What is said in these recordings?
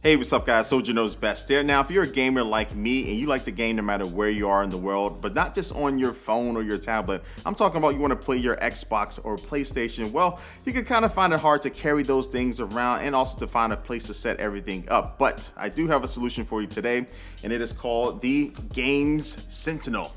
Hey, what's up guys? Soldier Knows Best here. Now, if you're a gamer like me and you like to game no matter where you are in the world, but not just on your phone or your tablet, I'm talking about you want to play your Xbox or PlayStation, well, you can kind of find it hard to carry those things around and also to find a place to set everything up. But I do have a solution for you today, and it is called the GAEMS Sentinel.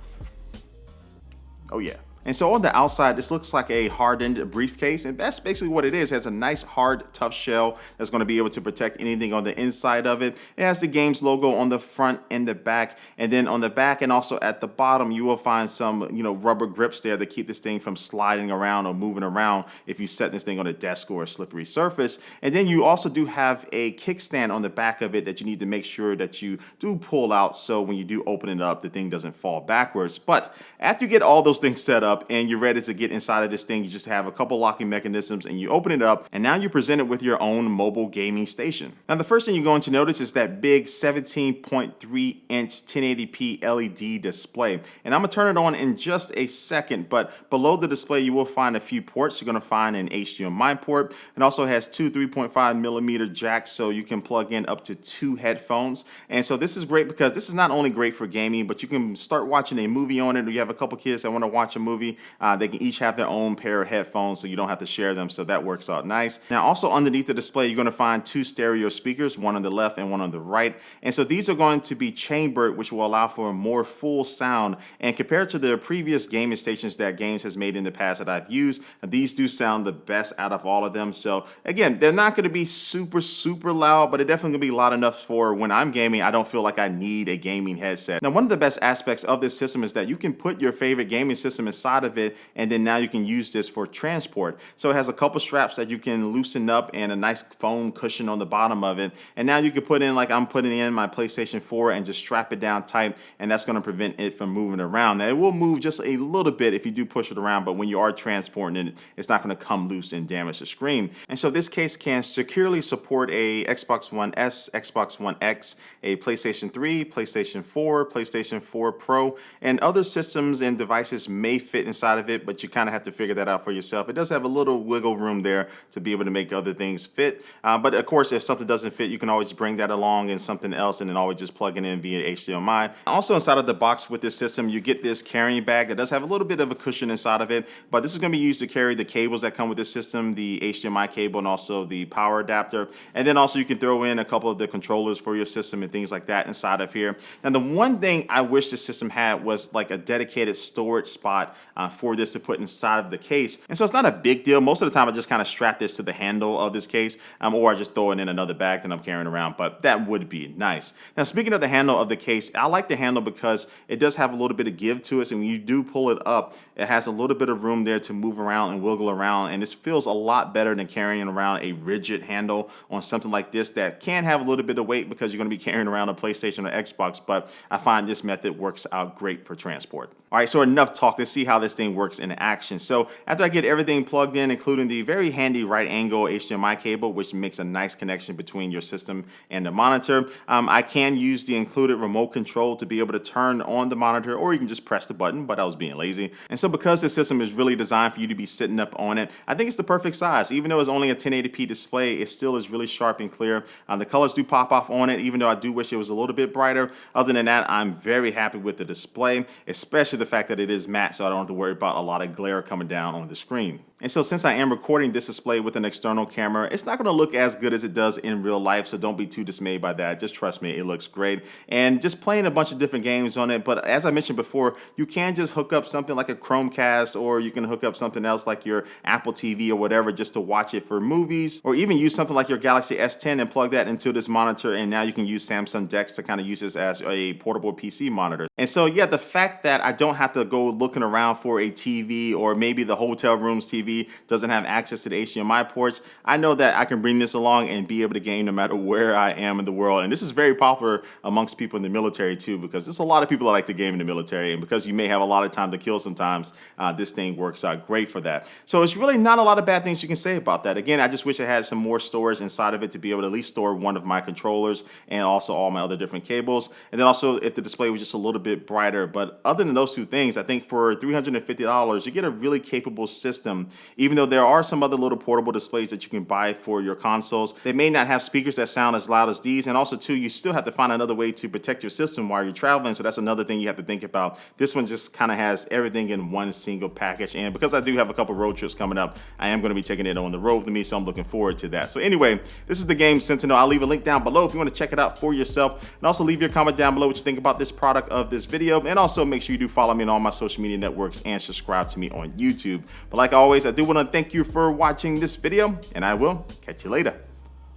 Oh yeah. And so on the outside, this looks like a hardened briefcase, and that's basically what it is. It has a nice, hard, tough shell that's going to be able to protect anything on the inside of it. It has the GAEMS logo on the front and the back, and then on the back and also at the bottom, you will find some, rubber grips there to keep this thing from sliding around or moving around if you set this thing on a desk or a slippery surface. And then you also do have a kickstand on the back of it that you need to make sure that you do pull out, so when you do open it up, the thing doesn't fall backwards. But after you get all those things set up, and you're ready to get inside of this thing, you just have a couple locking mechanisms and you open it up, and now you're presented with your own mobile gaming station. Now the first thing you're going to notice is that big 17.3 inch 1080p LED display, and I'm gonna turn it on in just a second. But below the display you will find a few ports. You're gonna find an HDMI port. It also has two 3.5 millimeter jacks, so you can plug in up to 2 headphones. And so this is great because this is not only great for gaming, but you can start watching a movie on it, or you have a couple kids that want to watch a movie. They can each have their own pair of headphones, so you don't have to share them, so that works out nice. Now also underneath the display you're going to find 2 stereo speakers, one on the left and one on the right, and so these are going to be chambered, which will allow for a more full sound. And compared to the previous gaming stations that GAEMS has made in the past that I've used, these do sound the best out of all of them. So again, they're not going to be super loud, but they're definitely going to be loud enough for when I'm gaming I don't feel like I need a gaming headset. Now one of the best aspects of this system is that you can put your favorite gaming system inside of it, and then now you can use this for transport. So it has a couple straps that you can loosen up and a nice foam cushion on the bottom of it, and now you can put in, like I'm putting in my PlayStation 4, and just strap it down tight, and that's going to prevent it from moving around. Now it will move just a little bit if you do push it around, but when you are transporting it, it's not going to come loose and damage the screen. And so this case can securely support a Xbox One S, Xbox One X, a PlayStation 3, PlayStation 4, PlayStation 4 Pro, and other systems and devices may fit inside of it, but you kind of have to figure that out for yourself. It does have a little wiggle room there to be able to make other things fit, but of course if something doesn't fit, you can always bring that along in something else and then always just plug it in via HDMI. Also inside of the box with this system you get this carrying bag that does have a little bit of a cushion inside of it, but this is going to be used to carry the cables that come with this system, the HDMI cable and also the power adapter, and then also you can throw in a couple of the controllers for your system and things like that inside of here. Now the one thing I wish this system had was like a dedicated storage spot for this to put inside of the case. And so it's not a big deal. Most of the time I just kind of strap this to the handle of this case, or I just throw it in another bag that I'm carrying around, but that would be nice. Now speaking of the handle of the case, I like the handle because it does have a little bit of give to it, and when you do pull it up, it has a little bit of room there to move around and wiggle around, and this feels a lot better than carrying around a rigid handle on something like this that can have a little bit of weight because you're going to be carrying around a PlayStation or Xbox, but I find this method works out great for transport. All right, so enough talk. Let's see how this thing works in action. So after I get everything plugged in, including the very handy right angle HDMI cable, which makes a nice connection between your system and the monitor, I can use the included remote control to be able to turn on the monitor, or you can just press the button, but I was being lazy. And so because this system is really designed for you to be sitting up on it, I think it's the perfect size. Even though it's only a 1080p display, it still is really sharp and clear. The colors do pop off on it, even though I do wish it was a little bit brighter. Other than that, I'm very happy with the display, especially the fact that it is matte, so I don't have to worry about a lot of glare coming down on the screen. And so since I am recording this display with an external camera, it's not going to look as good as it does in real life, so don't be too dismayed by that. Just trust me, it looks great. And just playing a bunch of different games on it, but as I mentioned before, you can just hook up something like a Chromecast, or you can hook up something else like your Apple TV or whatever just to watch it for movies, or even use something like your Galaxy S10 and plug that into this monitor, and now you can use Samsung DeX to kind of use this as a portable PC monitor. And so yeah, the fact that I don't have to go looking around for a TV, or maybe the hotel room's TV doesn't have access to the HDMI ports, I know that I can bring this along and be able to game no matter where I am in the world. And this is very popular amongst people in the military too, because there's a lot of people that like to game in the military, and because you may have a lot of time to kill sometimes, this thing works out great for that. So it's really not a lot of bad things you can say about that. Again, I just wish it had some more storage inside of it to be able to at least store one of my controllers and also all my other different cables. And then also if the display was just a little bit brighter. But other than those two things, I think for $350 you get a really capable system Even though there are some other little portable displays that you can buy for your consoles, they may not have speakers that sound as loud as these. And also too, you still have to find another way to protect your system while you're traveling. So that's another thing you have to think about. This one just kind of has everything in one single package. And because I do have a couple road trips coming up, I am going to be taking it on the road with me. So I'm looking forward to that. So anyway, this is the GAEMS Sentinel. I'll leave a link down below if you want to check it out for yourself. And also leave your comment down below what you think about this product of this video. And also make sure you do follow me on all my social media networks and subscribe to me on YouTube. But like always, I do want to thank you for watching this video, and I will catch you later.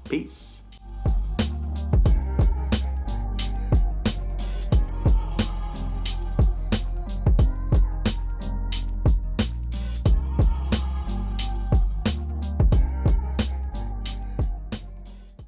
Peace.